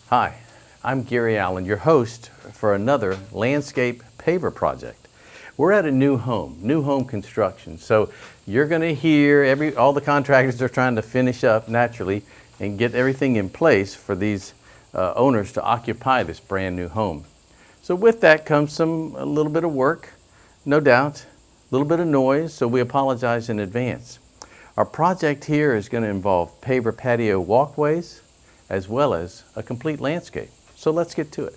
Hi, I'm Gary Allen, your host for another landscape paver project. We're at a new home construction. So you're going to hear all the contractors are trying to finish up naturally and get everything in place for these owners to occupy this brand new home. So with that comes a little bit of work, no doubt, a little bit of noise, so we apologize in advance. Our project here is going to involve paver patio walkways as well as a complete landscape. So let's get to it.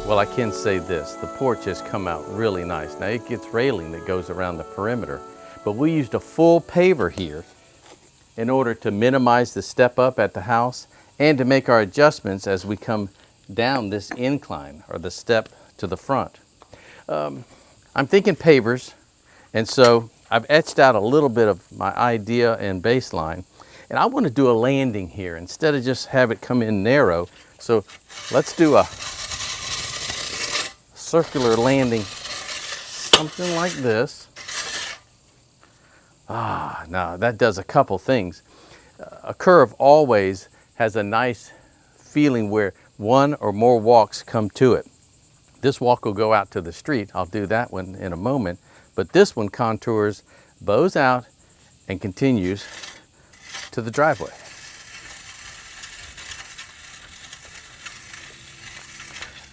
Well, I can say this, the porch has come out really nice. Now it gets railing that goes around the perimeter, but we used a full paver here in order to minimize the step up at the house and to make our adjustments as we come down this incline or the step to the front. I'm thinking pavers, and so I've etched out a little bit of my idea and baseline, and I want to do a landing here instead of just have it come in narrow. So let's do a circular landing, something like this. Now that does a couple things. A curve always has a nice feeling where one or more walks come to it. This walk will go out to the street. I'll do that one in a moment. But this one contours, bows out, and continues to the driveway.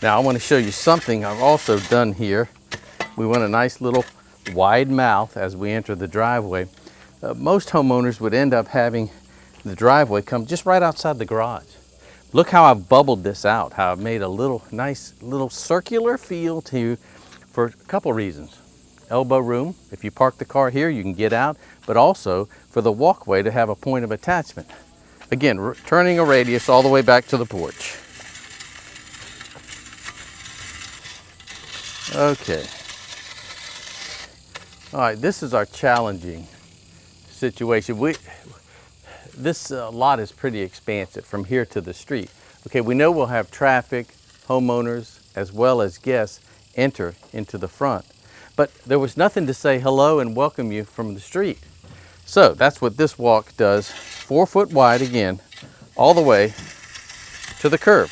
Now I want to show you something I've also done here. We want a nice little wide mouth as we enter the driveway. Most homeowners would end up having the driveway come just right outside the garage. Look how I've bubbled this out, how I've made a nice little circular feel for a couple reasons. Elbow room, if you park the car here you can get out, but also for the walkway to have a point of attachment. Again, turning a radius all the way back to the porch. Okay. All right, this is our challenging situation. This lot is pretty expansive from here to the street. Okay, we know we'll have traffic, homeowners, as well as guests enter into the front. But there was nothing to say hello and welcome you from the street. So that's what this walk does, 4 foot wide again, all the way to the curb.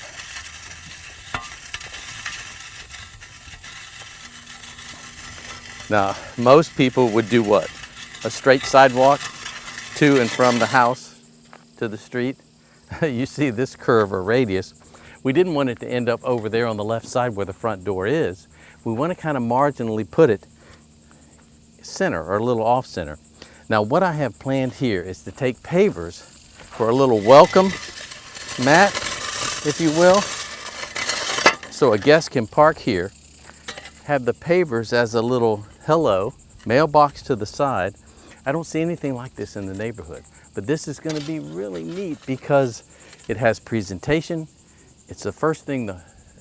Now, most people would do what? A straight sidewalk to and from the house to the street. You see this curve or radius. We didn't want it to end up over there on the left side where the front door is. We want to kind of marginally put it center or a little off center. Now, what I have planned here is to take pavers for a little welcome mat, if you will. So a guest can park here, have the pavers as a little hello, mailbox to the side. I don't see anything like this in the neighborhood, but this is going to be really neat because it has presentation. It's the first thing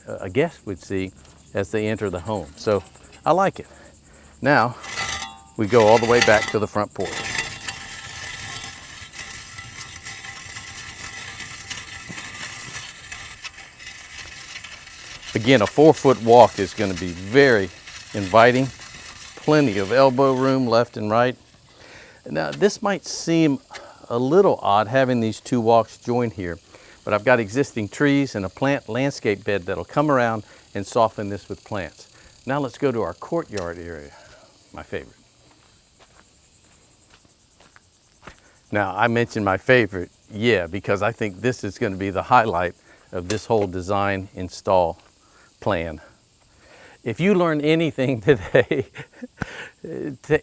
a guest would see as they enter the home. So I like it. Now we go all the way back to the front porch. Again, a 4 foot walk is going to be very inviting. Plenty of elbow room left and right. Now this might seem a little odd having these two walks join here, but I've got existing trees and a plant landscape bed that'll come around and soften this with plants. Now let's go to our courtyard area, my favorite. Now I mentioned my favorite, because I think this is going to be the highlight of this whole design install plan. If you learn anything today,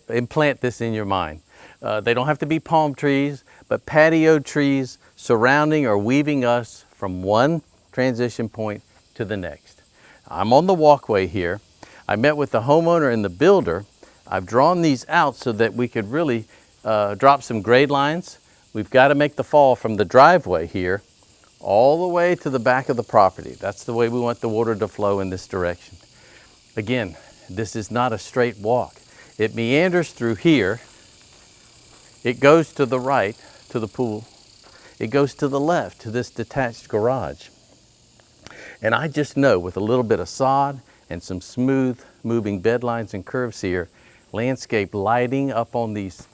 implant this in your mind. They don't have to be palm trees, but patio trees surrounding or weaving us from one transition point to the next. I'm on the walkway here. I met with the homeowner and the builder. I've drawn these out so that we could really drop some grade lines. We've got to make the fall from the driveway here all the way to the back of the property. That's the way we want the water to flow in this direction. Again, this is not a straight walk. It meanders through here. It goes to the right to the pool. it goes to the left to this detached garage. And I just know with a little bit of sod and some smooth moving bed lines and curves here, landscape lighting up on these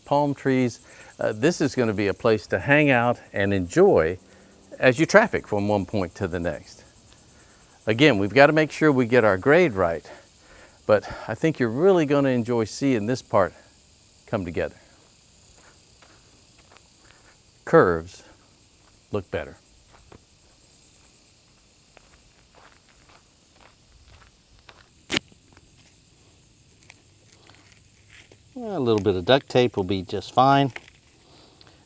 palm trees, this is going to be a place to hang out and enjoy as you traffic from one point to the next. Again, we've got to make sure we get our grade right, but I think you're really going to enjoy seeing this part come together. Curves look better. A little bit of duct tape will be just fine.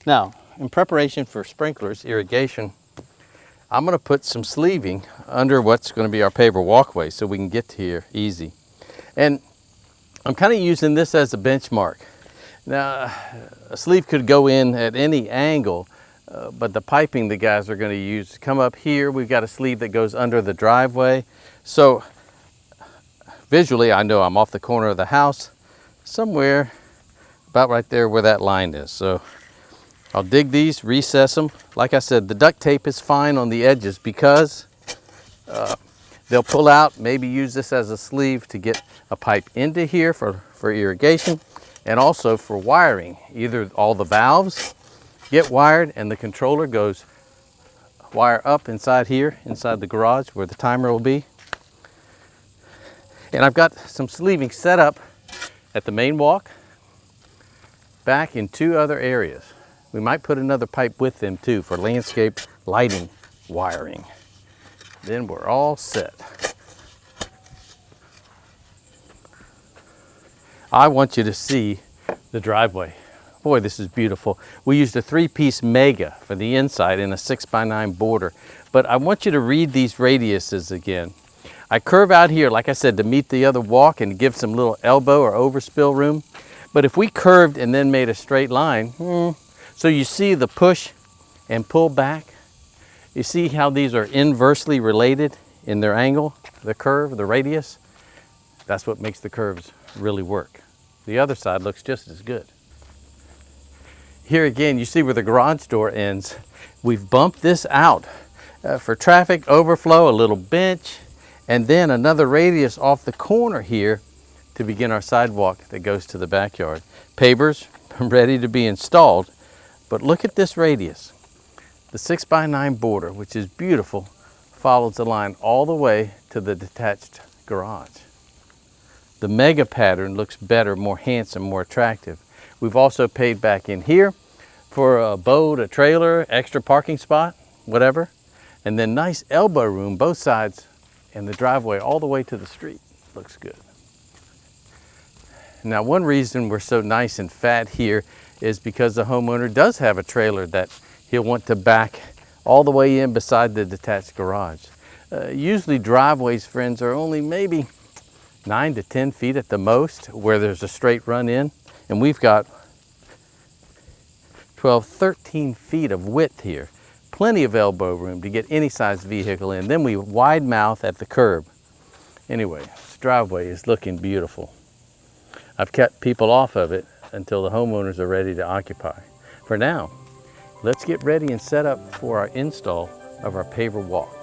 Now, in preparation for sprinklers, irrigation, I'm going to put some sleeving under what's going to be our paver walkway so we can get to here easy. And I'm kind of using this as a benchmark. Now, a sleeve could go in at any angle, but the piping the guys are going to use to come up here, we've got a sleeve that goes under the driveway. So visually, I know I'm off the corner of the house, somewhere about right there where that line is. So I'll dig these, recess them. Like I said, the duct tape is fine on the edges because they'll pull out, maybe use this as a sleeve to get a pipe into here for irrigation and also for wiring. Either all the valves get wired and the controller goes wire up inside here, inside the garage where the timer will be. And I've got some sleeving set up at the main walk, back in two other areas. We might put another pipe with them too for landscape lighting wiring. Then we're all set. I want you to see the driveway. Boy, this is beautiful. We used a 3-piece mega for the inside in a 6x9 border, but I want you to read these radiuses again. I curve out here, like I said, to meet the other walk and give some little elbow or overspill room. But if we curved and then made a straight line, so you see the push and pull back. You see how these are inversely related in their angle, the curve, the radius. That's what makes the curves really work. The other side looks just as good. Here again, you see where the garage door ends. We've bumped this out for traffic overflow, a little bench, and then another radius off the corner here to begin our sidewalk that goes to the backyard. Pavers ready to be installed, but look at this radius. The 6x9 border, which is beautiful, follows the line all the way to the detached garage. The mega pattern looks better, more handsome, more attractive. We've also paid back in here for a boat, a trailer, extra parking spot, whatever. And then nice elbow room, both sides, and the driveway all the way to the street. Looks good. Now, one reason we're so nice and fat here is because the homeowner does have a trailer that he'll want to back all the way in beside the detached garage. Usually driveways, friends, are only maybe 9 to 10 feet at the most where there's a straight run in, and we've got 12, 13 feet of width here. Plenty of elbow room to get any size vehicle in. Then we wide mouth at the curb. Anyway, this driveway is looking beautiful. I've kept people off of it until the homeowners are ready to occupy. For now, let's get ready and set up for our install of our paver walk.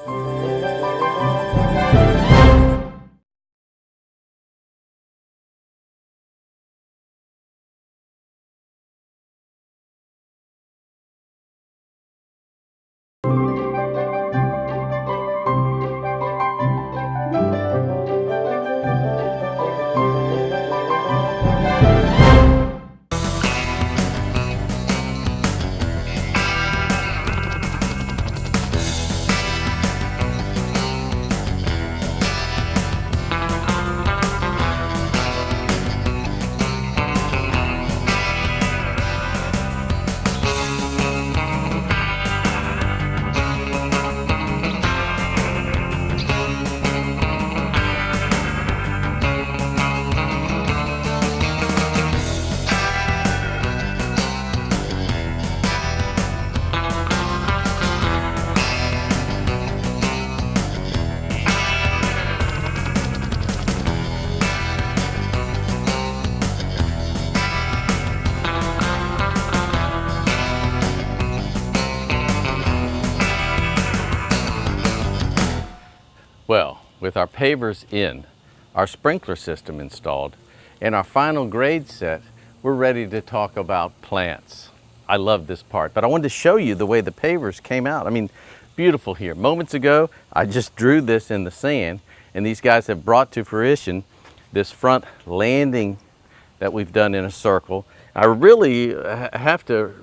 Well, with our pavers in, our sprinkler system installed, and our final grade set, we're ready to talk about plants. I love this part, but I wanted to show you the way the pavers came out. I mean, beautiful here. Moments ago, I just drew this in the sand, and these guys have brought to fruition this front landing that we've done in a circle. I really have to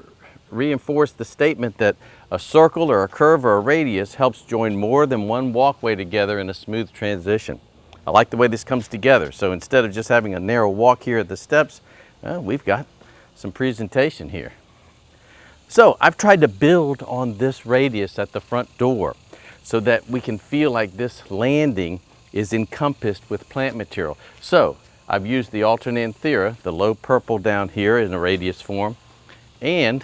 reinforce the statement that a circle or a curve or a radius helps join more than one walkway together in a smooth transition. I like the way this comes together. So instead of just having a narrow walk here at the steps, we've got some presentation here. So I've tried to build on this radius at the front door so that we can feel like this landing is encompassed with plant material. So I've used the Alternanthera, the low purple down here in a radius form, and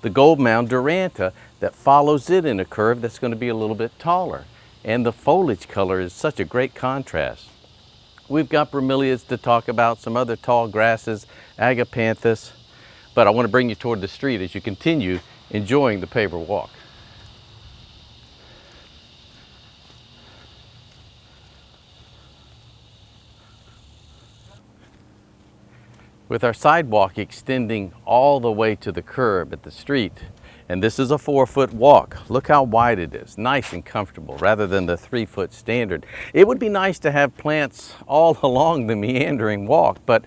the gold mound Duranta that follows it in a curve that's going to be a little bit taller. And the foliage color is such a great contrast. We've got bromeliads to talk about, some other tall grasses, agapanthus, but I want to bring you toward the street as you continue enjoying the paver walk. With our sidewalk extending all the way to the curb at the street, and this is a 4-foot walk. Look how wide it is, nice and comfortable, rather than the 3-foot standard. It would be nice to have plants all along the meandering walk, but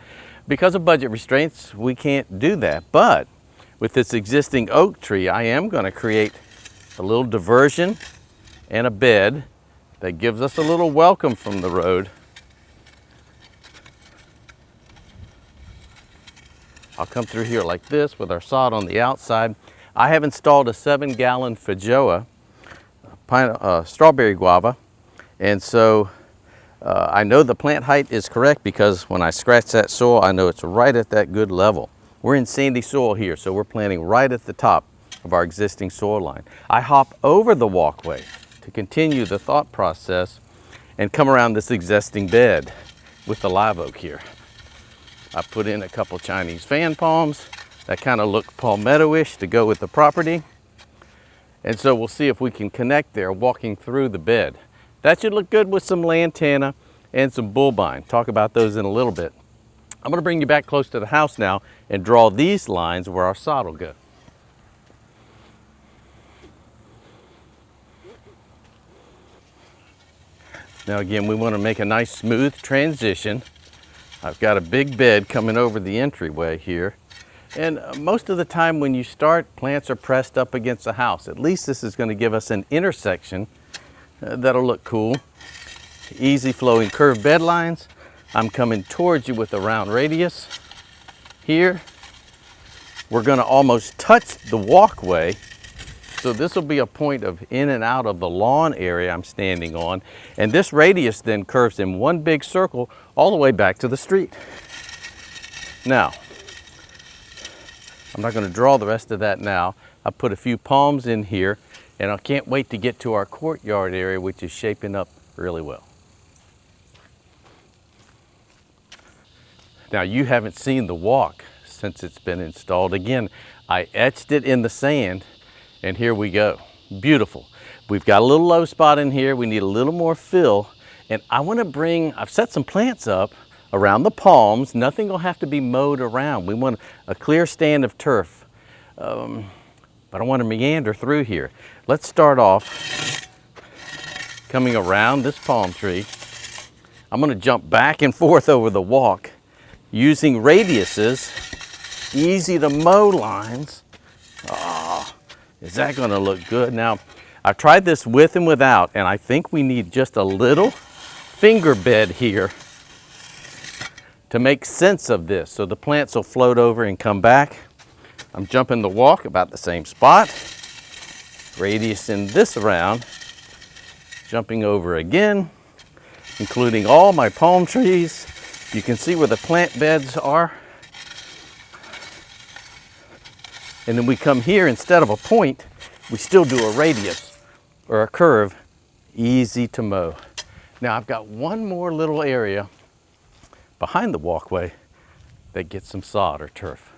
because of budget restraints, we can't do that. But with this existing oak tree, I am going to create a little diversion and a bed that gives us a little welcome from the road. I'll come through here like this with our sod on the outside. I have installed a 7-gallon Feijoa, strawberry guava, and so I know the plant height is correct because when I scratch that soil, I know it's right at that good level. We're in sandy soil here, so we're planting right at the top of our existing soil line. I hop over the walkway to continue the thought process and come around this existing bed with the live oak here. I put in a couple Chinese fan palms that kind of look palmetto-ish to go with the property. And so we'll see if we can connect there walking through the bed. That should look good with some lantana and some bulbine. Talk about those in a little bit. I'm going to bring you back close to the house now and draw these lines where our sod will go. Now again, we want to make a nice smooth transition. I've got a big bed coming over the entryway here. And most of the time when you start, plants are pressed up against the house. At least this is going to give us an intersection that'll look cool. Easy flowing curved bed lines. I'm coming towards you with a round radius. Here, we're going to almost touch the walkway. So this will be a point of in and out of the lawn area I'm standing on. And this radius then curves in one big circle all the way back to the street. Now, I'm not going to draw the rest of that now. I put a few palms in here, and I can't wait to get to our courtyard area, which is shaping up really well. Now, you haven't seen the walk since it's been installed. Again, I etched it in the sand, and here we go. Beautiful. We've got a little low spot in here. We need a little more fill, and I want to bring, I've set some plants up around the palms. Nothing will have to be mowed around. We want a clear stand of turf, but I want to meander through here. Let's start off coming around this palm tree. I'm going to jump back and forth over the walk using radiuses, easy to mow lines. Oh, is that going to look good? Now, I've tried this with and without, and I think we need just a little finger bed here to make sense of this. So the plants will float over and come back. I'm jumping the walk about the same spot. Radius in this around. Jumping over again, including all my palm trees. You can see where the plant beds are. And then we come here, instead of a point, we still do a radius or a curve, easy to mow. Now I've got one more little area behind the walkway that gets some sod or turf.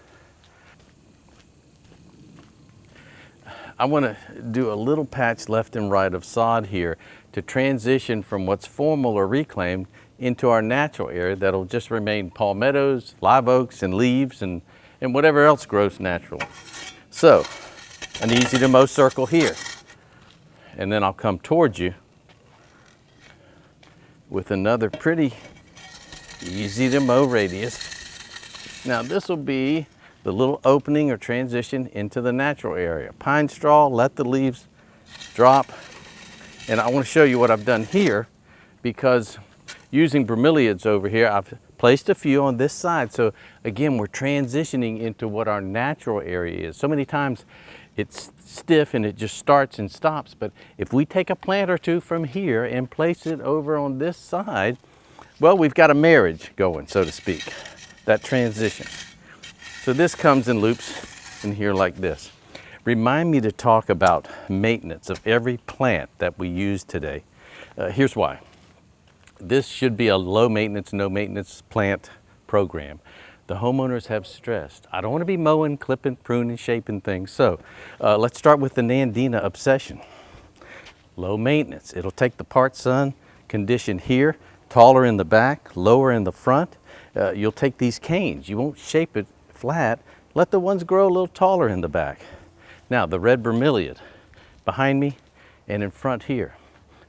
I want to do a little patch left and right of sod here to transition from what's formal or reclaimed into our natural area that'll just remain palmettos, live oaks, and leaves, and whatever else grows natural. So, an easy to mow circle here. And then I'll come towards you with another pretty easy to mow radius. Now this will be the little opening or transition into the natural area. Pine straw, let the leaves drop. And I want to show you what I've done here, because using bromeliads over here, I've placed a few on this side. So again, we're transitioning into what our natural area is. So many times it's stiff and it just starts and stops. But if we take a plant or two from here and place it over on this side, well, we've got a marriage going, so to speak, that transition. So this comes in loops in here like this. Remind me to talk about maintenance of every plant that we use today. Here's why. This should be a low maintenance, no maintenance plant program. The homeowners have stressed, I don't want to be mowing, clipping, pruning, shaping things. So let's start with the Nandina obsession. Low maintenance. It'll take the part sun condition here, taller in the back, lower in the front. You'll take these canes. You won't shape it flat. Let the ones grow a little taller in the back. Now the red bromeliad behind me and in front here.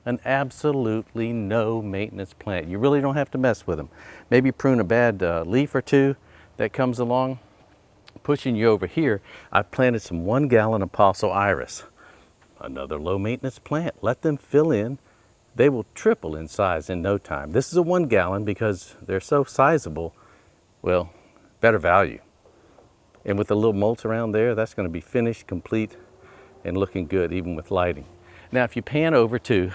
An absolutely no maintenance plant. You really don't have to mess with them. Maybe prune a bad leaf or two that comes along. Pushing you over here, I've planted some 1 gallon apostle iris. Another low maintenance plant. Let them fill in. They will triple in size in no time. This is a 1 gallon because they're so sizable. Well, better value. And with a little mulch around there, that's going to be finished, complete, and looking good, even with lighting. Now, if you pan over too,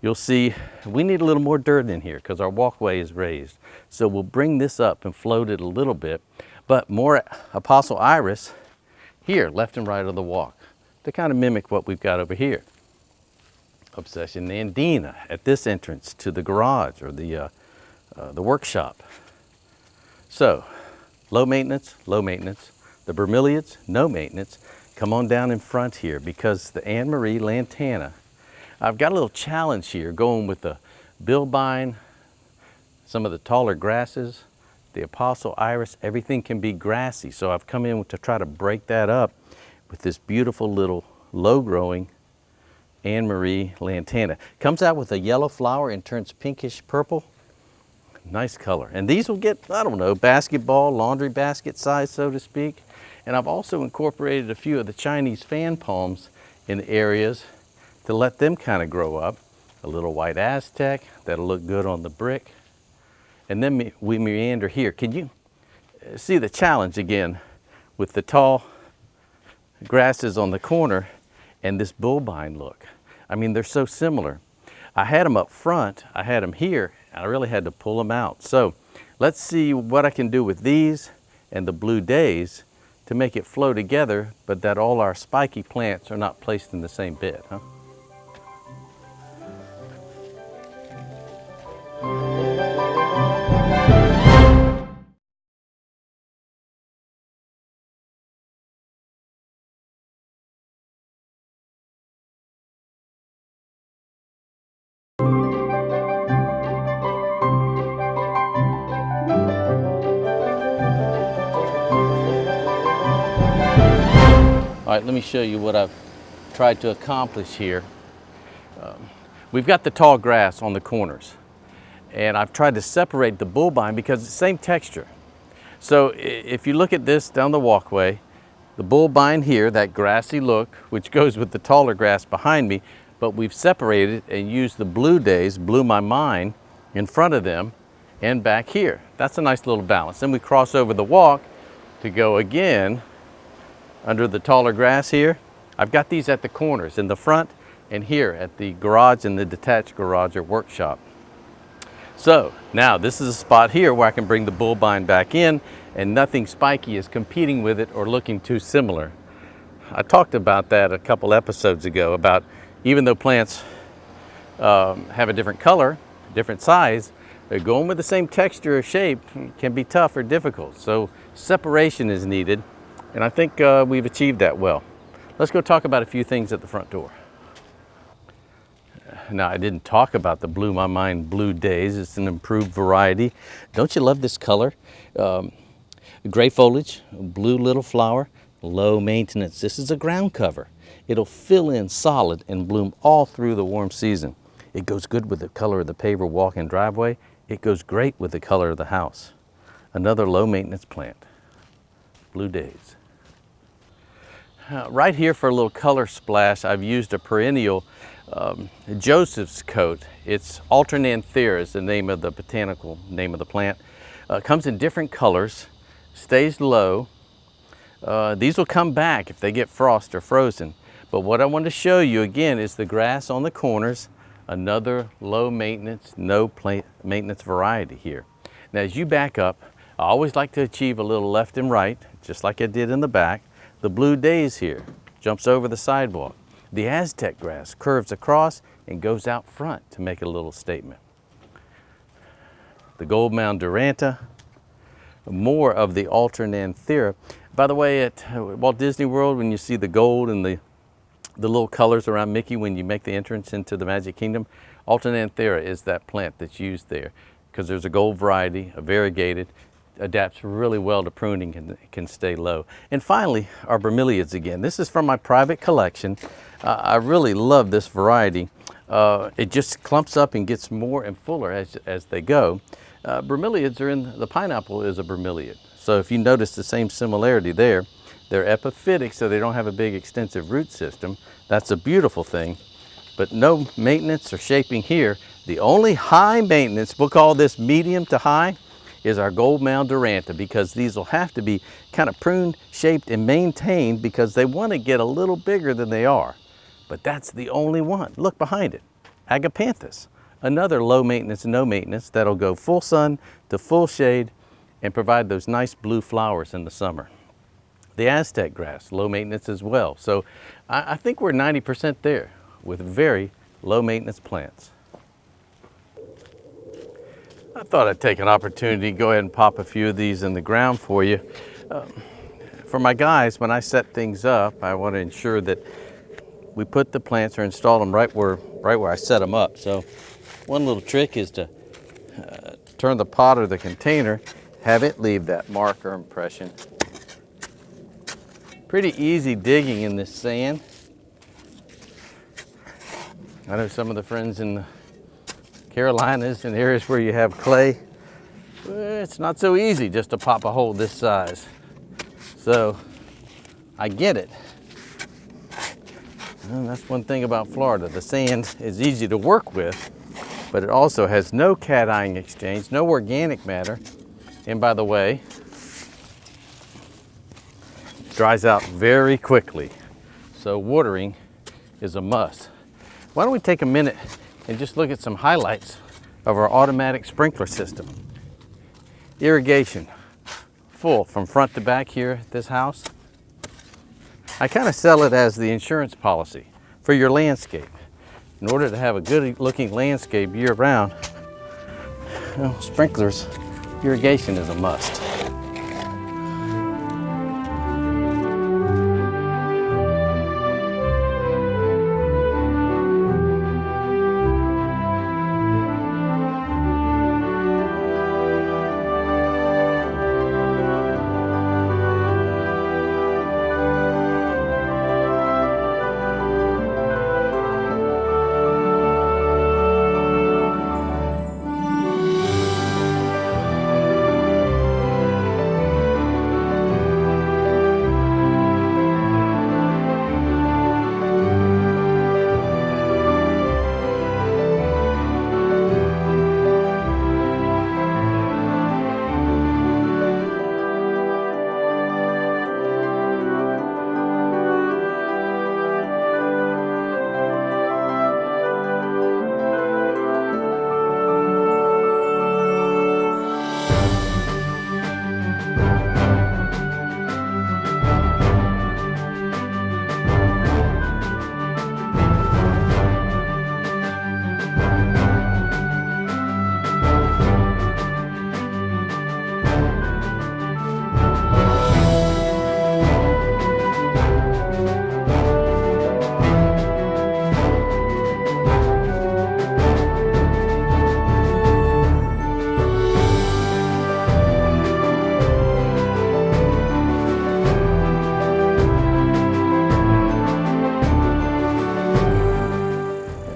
you'll see we need a little more dirt in here because our walkway is raised. So we'll bring this up and float it a little bit, but more apostle iris here, left and right of the walk, to kind of mimic what we've got over here. Obsession Nandina at this entrance to the garage or the workshop. So, low maintenance, low maintenance. The bromeliads, no maintenance. Come on down in front here because the Anne Marie lantana, I've got a little challenge here going with the bilbine, some of the taller grasses, the apostle iris, everything can be grassy. So I've come in to try to break that up with this beautiful little low growing Anne Marie lantana. Comes out with a yellow flower and turns pinkish purple. Nice color. And these will get, I don't know, basketball, laundry basket size, so to speak. And I've also incorporated a few of the Chinese fan palms in areas to let them kind of grow up. A little white Aztec, that'll look good on the brick. And then we meander here. Can you see the challenge again with the tall grasses on the corner and this bulbine look? I mean, they're so similar. I had them up front, I had them here, I really had to pull them out. So let's see what I can do with these and the blue days to make it flow together, but that all our spiky plants are not placed in the same bed, huh? All right, let me show you what I've tried to accomplish here. We've got the tall grass on the corners, and I've tried to separate the bulbine because it's the same texture. So if you look at this down the walkway, the bulbine here, that grassy look, which goes with the taller grass behind me, but we've separated and used the blue days, blew my mind, in front of them and back here. That's a nice little balance. Then we cross over the walk to go again under the taller grass here. I've got these at the corners, in the front and here at the garage and the detached garage or workshop. So now this is a spot here where I can bring the bulbine back in and nothing spiky is competing with it or looking too similar. I talked about that a couple episodes ago about even though plants have a different color, different size, they're going with the same texture or shape can be tough or difficult. So separation is needed. And I think we've achieved that well. Let's go talk about a few things at the front door. Now, I didn't talk about the Blew My Mind Blue Days. It's an improved variety. Don't you love this color? Gray foliage, blue little flower, low maintenance. This is a ground cover. It'll fill in solid and bloom all through the warm season. It goes good with the color of the paver walk-in driveway. It goes great with the color of the house. Another low maintenance plant, Blue Days. Right here for a little color splash, I've used a perennial Joseph's coat. It's Alternanthera is the name of the botanical name of the plant. Comes in different colors, stays low. These will come back if they get frost or frozen. But what I want to show you again is the grass on the corners, another low maintenance, no maintenance variety here. Now as you back up, I always like to achieve a little left and right, just like I did in the back. The Blue Days here jumps over the sidewalk. The Aztec grass curves across and goes out front to make a little statement. The Gold Mound Duranta, more of the Alternanthera. By the way, at Walt Disney World, when you see the gold and the little colors around Mickey when you make the entrance into the Magic Kingdom, Alternanthera is that plant that's used there because there's a gold variety, a variegated, adapts really well to pruning and can stay low. And finally, our bromeliads again. This is from my private collection. I really love this variety. It just clumps up and gets more and fuller as they go. Bromeliads are in, the pineapple is a bromeliad. So if you notice the same similarity there, they're epiphytic, so they don't have a big extensive root system. That's a beautiful thing, but no maintenance or shaping here. The only high maintenance, we'll call this medium to high, is our Gold Mound Duranta, because these will have to be kind of pruned, shaped, and maintained because they want to get a little bigger than they are. But that's the only one. Look behind it, Agapanthus, another low maintenance, no maintenance that'll go full sun to full shade and provide those nice blue flowers in the summer. The Aztec grass, low maintenance as well. So I think we're 90% there with very low maintenance plants. I thought I'd take an opportunity to go ahead and pop a few of these in the ground for you. For my guys, when I set things up, I want to ensure that we put the plants or install them right where I set them up. So one little trick is to turn the pot or the container, have it leave that mark or impression. Pretty easy digging in this sand. I know some of the friends in the Carolinas and areas where you have clay, it's not so easy just to pop a hole this size. So I get it. And that's one thing about Florida. The sand is easy to work with, but it also has no cation exchange, no organic matter. And by the way, it dries out very quickly. So watering is a must. Why don't we take a minute and just look at some highlights of our automatic sprinkler system. Irrigation, full from front to back here at this house. I kind of sell it as the insurance policy for your landscape. In order to have a good looking landscape year round, sprinklers, irrigation is a must.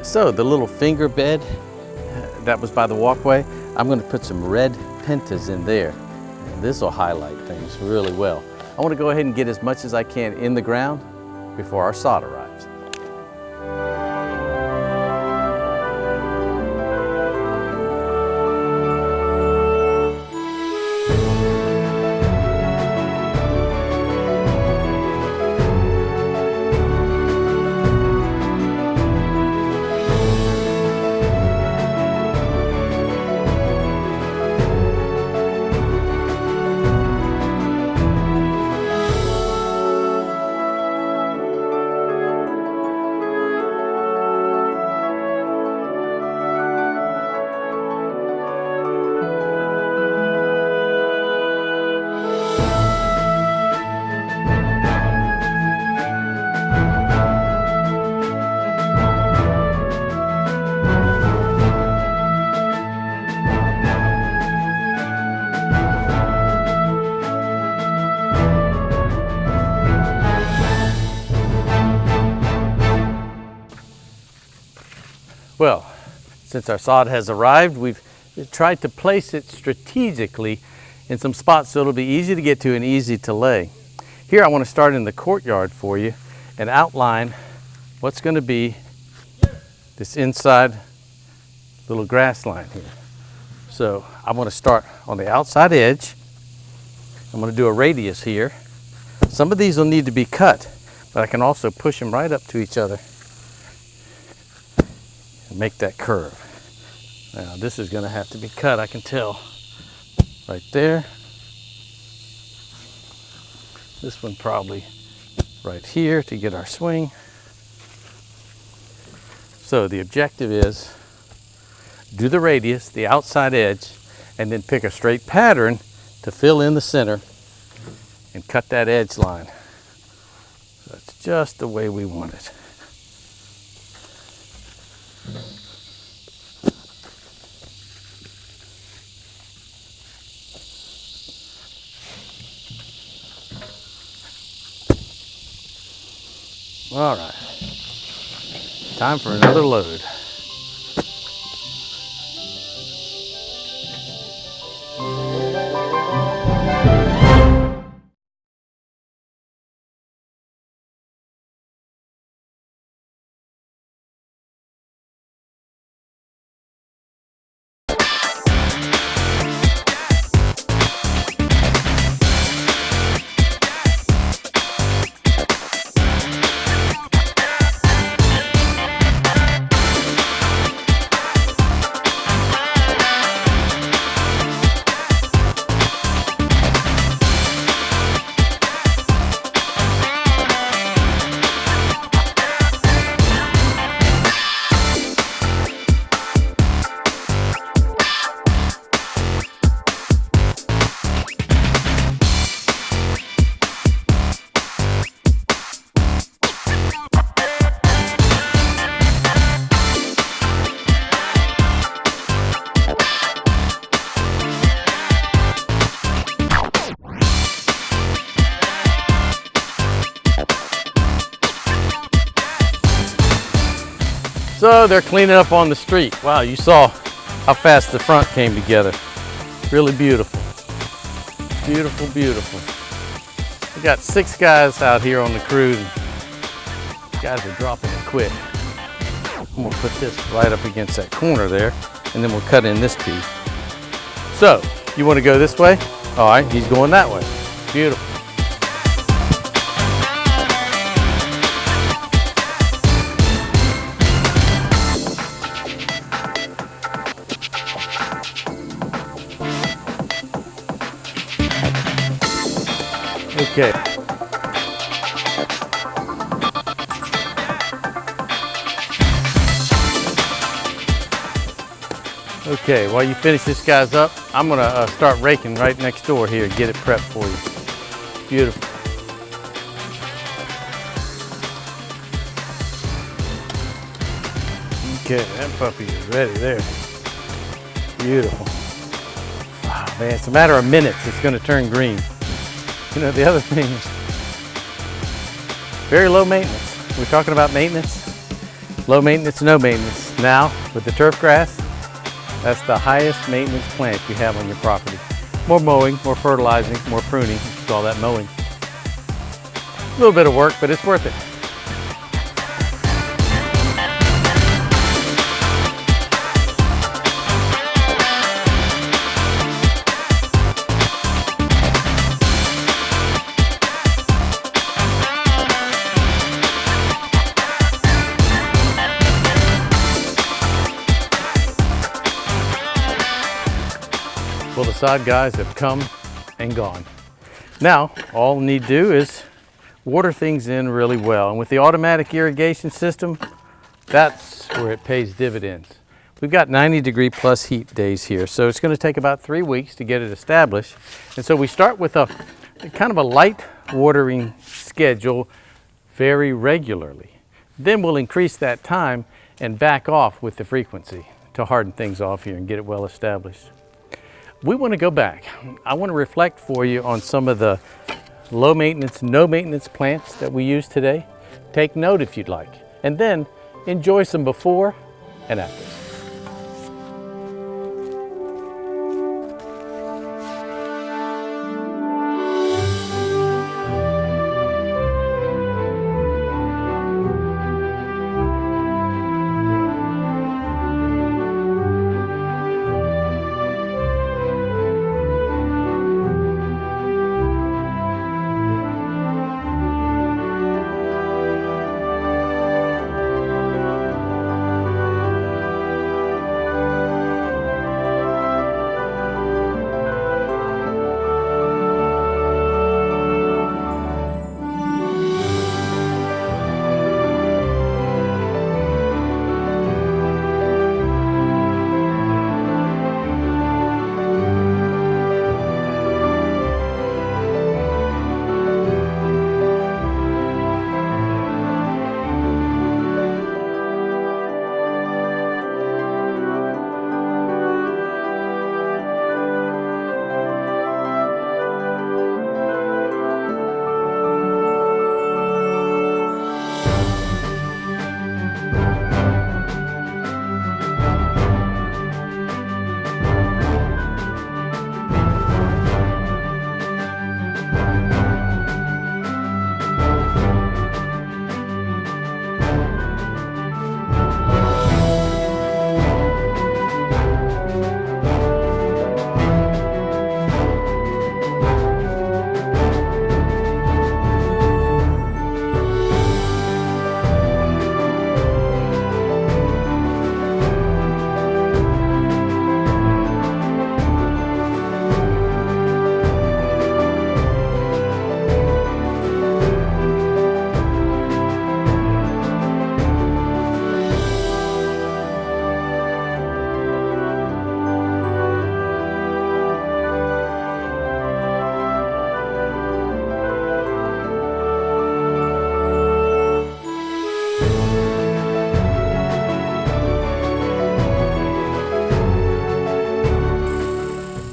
So the little finger bed that was by the walkway, I'm going to put some red pentas in there. And this will highlight things really well. I want to go ahead and get as much as I can in the ground before our sod arrives. Well, since our sod has arrived, we've tried to place it strategically in some spots so it'll be easy to get to and easy to lay. Here I want to start in the courtyard for you and outline what's going to be this inside little grass line here. So I'm going to start on the outside edge. I'm going to do a radius here. Some of these will need to be cut, but I can also push them right up to each other and make that curve. Now this is going to have to be cut, I can tell. Right there. This one probably right here to get our swing. So the objective is do the radius, the outside edge, and then pick a straight pattern to fill in the center and cut that edge line. So that's just the way we want it. All right, time for another load. So they're cleaning up on the street. Wow, you saw how fast the front came together. Really beautiful. Beautiful, beautiful. We got 6 guys out here on the crew. These guys are dropping it quick. I'm gonna put this right up against that corner there, and then we'll cut in this piece. So, you wanna go this way? All right, he's going that way. Beautiful. Okay. Okay, while you finish this guy's up, I'm gonna start raking right next door here and get it prepped for you. Beautiful. Okay, that puppy is ready there. Beautiful. Wow, man, it's a matter of minutes, it's gonna turn green. You know, the other thing is very low maintenance. We're talking about maintenance. Low maintenance, no maintenance. Now, with the turf grass, that's the highest maintenance plant you have on your property. More mowing, more fertilizing, more pruning. You can call that mowing. A little bit of work, but it's worth it. Well, the sod guys have come and gone. Now, all we need to do is water things in really well. And with the automatic irrigation system, that's where it pays dividends. We've got 90-degree plus heat days here, so it's going to take about 3 weeks to get it established. And so we start with a kind of a light watering schedule very regularly. Then we'll increase that time and back off with the frequency to harden things off here and get it well established. We want to go back. I want to reflect for you on some of the low maintenance, no maintenance plants that we use today. Take note if you'd like, and then enjoy some before and after.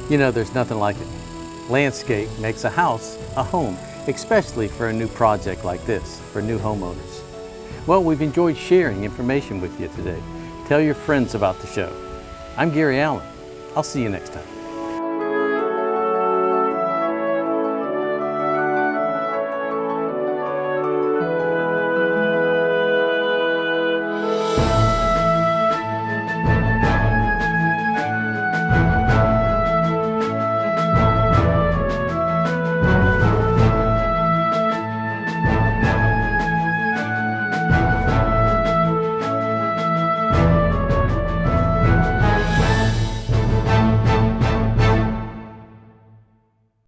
You know, there's nothing like it. Landscape makes a house a home, especially for a new project like this, for new homeowners. Well, we've enjoyed sharing information with you today. Tell your friends about the show. I'm Gary Allen. I'll see you next time.